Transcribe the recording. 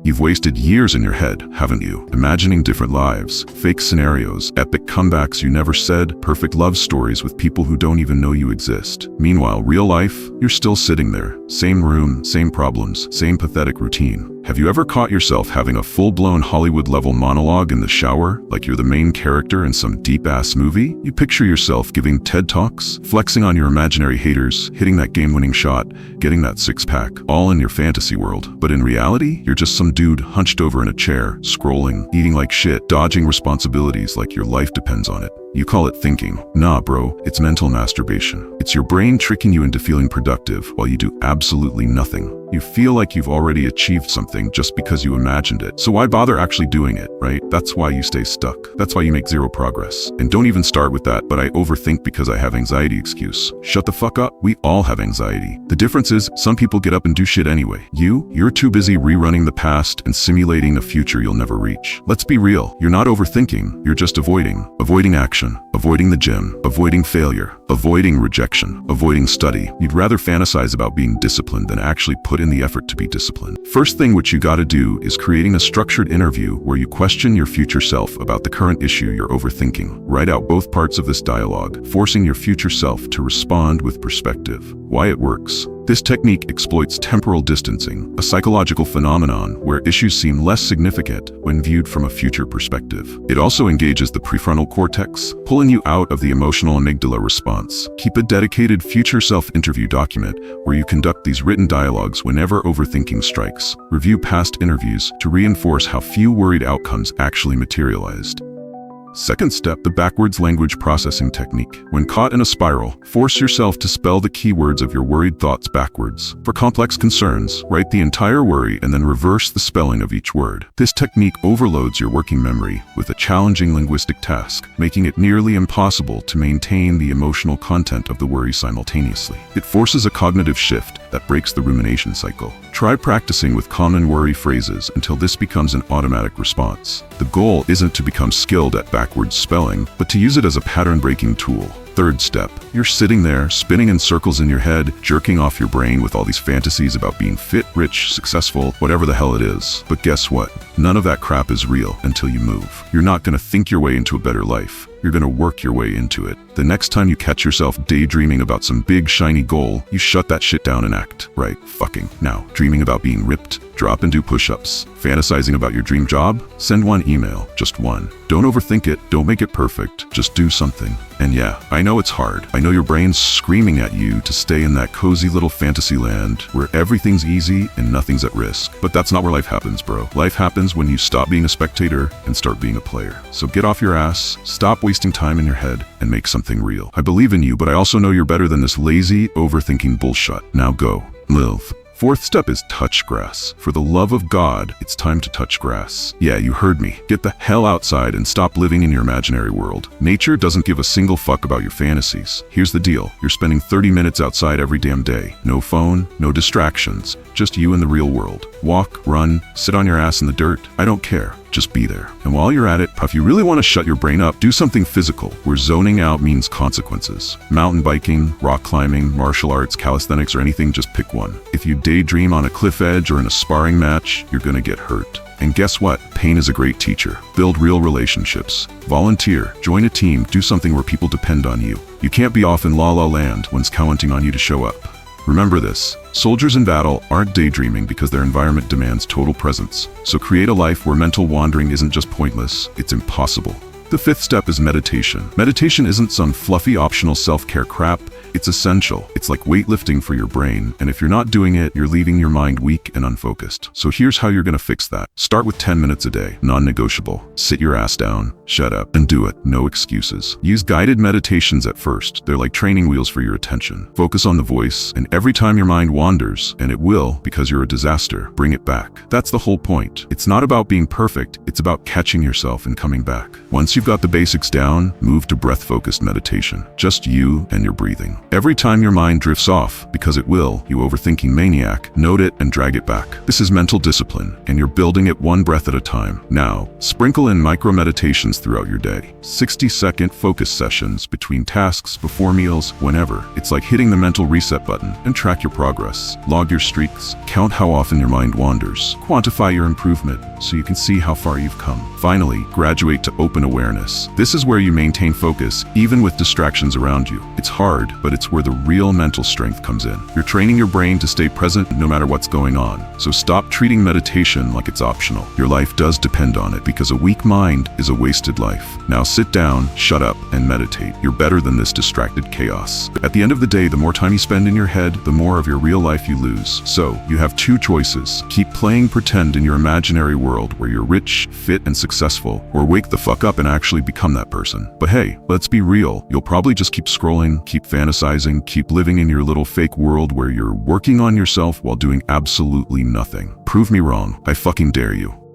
You've wasted years in your head, haven't you? Imagining different lives, fake scenarios, epic comebacks you never said, perfect love stories with people who don't even know you exist. Meanwhile, real life, you're still sitting there. Same room, same problems, same pathetic routine. Have you ever caught yourself having a full-blown Hollywood-level monologue in the shower, like you're the main character in some deep-ass movie? You picture yourself giving TED Talks, flexing on your imaginary haters, hitting that game-winning shot, getting that six-pack, all in your fantasy world. But in reality, you're just some dude hunched over in a chair, scrolling, eating like shit, dodging responsibilities like your life depends on it. You call it thinking. Nah, bro, it's mental masturbation. It's your brain tricking you into feeling productive while you do absolutely nothing. You feel like you've already achieved something just because you imagined it. So why bother actually doing it, right? That's why you stay stuck. That's why you make zero progress. And don't even start with that, but I overthink because I have anxiety excuse. Shut the fuck up. We all have anxiety. The difference is some people get up and do shit anyway. You're too busy rerunning the past and simulating a future you'll never reach. Let's be real. You're not overthinking. You're just avoiding. Avoiding action. Avoiding the gym. Avoiding failure. Avoiding rejection. Avoiding study. You'd rather fantasize about being disciplined than actually put in the effort to be disciplined. First thing what you gotta do is creating a structured interview where you question your future self about the current issue you're overthinking. Write out both parts of this dialogue, forcing your future self to respond with perspective. Why it works. This technique exploits temporal distancing, a psychological phenomenon where issues seem less significant when viewed from a future perspective. It also engages the prefrontal cortex, pulling you out of the emotional amygdala response. Keep a dedicated future self interview document where you conduct these written dialogues whenever overthinking strikes. Review past interviews to reinforce how few worried outcomes actually materialized. Second step, the backwards language processing technique. When caught in a spiral, force yourself to spell the keywords of your worried thoughts backwards. For complex concerns, write the entire worry and then reverse the spelling of each word. This technique overloads your working memory with a challenging linguistic task, making it nearly impossible to maintain the emotional content of the worry simultaneously. It forces a cognitive shift that breaks the rumination cycle. Try practicing with common worry phrases until this becomes an automatic response. The goal isn't to become skilled at backwards spelling, but to use it as a pattern-breaking tool. Third step, you're sitting there, spinning in circles in your head, jerking off your brain with all these fantasies about being fit, rich, successful, whatever the hell it is. But guess what? None of that crap is real until you move. You're not gonna think your way into a better life. You're gonna work your way into it. The next time you catch yourself daydreaming about some big, shiny goal, you shut that shit down and act. Right, fucking. Now, dreaming about being ripped? Drop and do push-ups. Fantasizing about your dream job? Send one email, just one. Don't overthink it, don't make it perfect, just do something. And yeah, I know it's hard. I know your brain's screaming at you to stay in that cozy little fantasy land where everything's easy and nothing's at risk. But that's not where life happens, bro. Life happens when you stop being a spectator and start being a player. So get off your ass, stop wasting time in your head, and make something real. I believe in you, but I also know you're better than this lazy, overthinking bullshit. Now go, live. Fourth step is touch grass. For the love of God, it's time to touch grass. Yeah, you heard me. Get the hell outside and stop living in your imaginary world. Nature doesn't give a single fuck about your fantasies. Here's the deal. You're spending 30 minutes outside every damn day. No phone, no distractions. Just you in the real world. Walk, run, sit on your ass in the dirt. I don't care. Just be there. And while you're at it, if you really want to shut your brain up, do something physical, where zoning out means consequences. Mountain biking, rock climbing, martial arts, calisthenics, or anything, just pick one. If you daydream on a cliff edge or in a sparring match, you're gonna get hurt. And guess what? Pain is a great teacher. Build real relationships. Volunteer. Join a team. Do something where people depend on you. You can't be off in la la land when's counting on you to show up. Remember this, soldiers in battle aren't daydreaming because their environment demands total presence. So create a life where mental wandering isn't just pointless, it's impossible. The fifth step is meditation. Meditation isn't some fluffy optional self-care crap. It's essential. It's like weightlifting for your brain, and if you're not doing it, you're leaving your mind weak and unfocused. So here's how you're gonna fix that. Start with 10 minutes a day, non-negotiable. Sit your ass down, shut up, and do it. No excuses. Use guided meditations at first. They're like training wheels for your attention. Focus on the voice, and every time your mind wanders, and it will because you're a disaster, bring it back. That's the whole point. It's not about being perfect, it's about catching yourself and coming back. Once you've got the basics down, move to breath-focused meditation. Just you and your breathing. Every time your mind drifts off, because it will, you overthinking maniac, note it and drag it back. This is mental discipline, and you're building it one breath at a time. Now, sprinkle in micro meditations throughout your day. 60-second focus sessions between tasks, before meals, whenever. It's like hitting the mental reset button, and track your progress. Log your streaks, count how often your mind wanders. Quantify your improvement, so you can see how far you've come. Finally, graduate to open awareness. This is where you maintain focus, even with distractions around you. It's hard, but it's where the real mental strength comes in. You're training your brain to stay present no matter what's going on. So stop treating meditation like it's optional. Your life does depend on it, because a weak mind is a wasted life. Now sit down, shut up, and meditate. You're better than this distracted chaos. At the end of the day, the more time you spend in your head, the more of your real life you lose. So, you have two choices. Keep playing pretend in your imaginary world where you're rich, fit, and successful, or wake the fuck up and actually become that person. But hey, let's be real. You'll probably just keep scrolling, keep fantasizing, keep living in your little fake world where you're working on yourself while doing absolutely nothing. Prove me wrong. I fucking dare you.